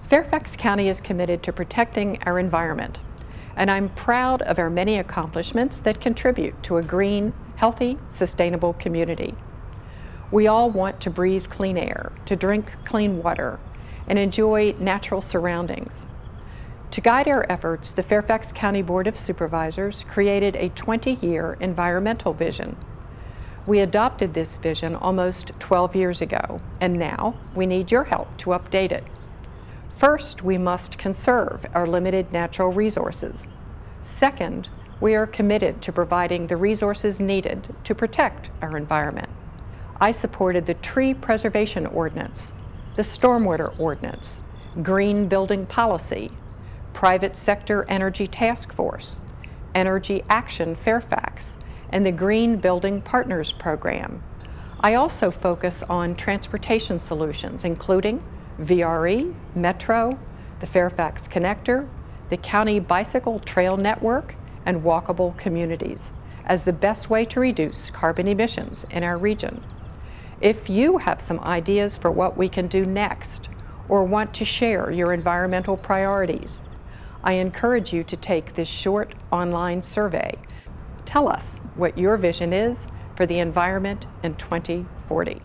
Fairfax County is committed to protecting our environment, and I'm proud of our many accomplishments that contribute to a green, healthy, sustainable community. We all want to breathe clean air, to drink clean water, and enjoy natural surroundings. To guide our efforts, the Fairfax County Board of Supervisors created a 20-year environmental vision. We adopted this vision almost 12 years ago, and now we need your help to update it. First, we must conserve our limited natural resources. Second, we are committed to providing the resources needed to protect our environment. I supported the Tree Preservation Ordinance, the Stormwater Ordinance, Green Building Policy, Private Sector Energy Task Force, Energy Action Fairfax, and the Green Building Partners Program. I also focus on transportation solutions, including VRE, Metro, the Fairfax Connector, the County Bicycle Trail Network, and walkable communities as the best way to reduce carbon emissions in our region. If you have some ideas for what we can do next, or want to share your environmental priorities, I encourage you to take this short online survey. Tell us what your vision is for the environment in 2040.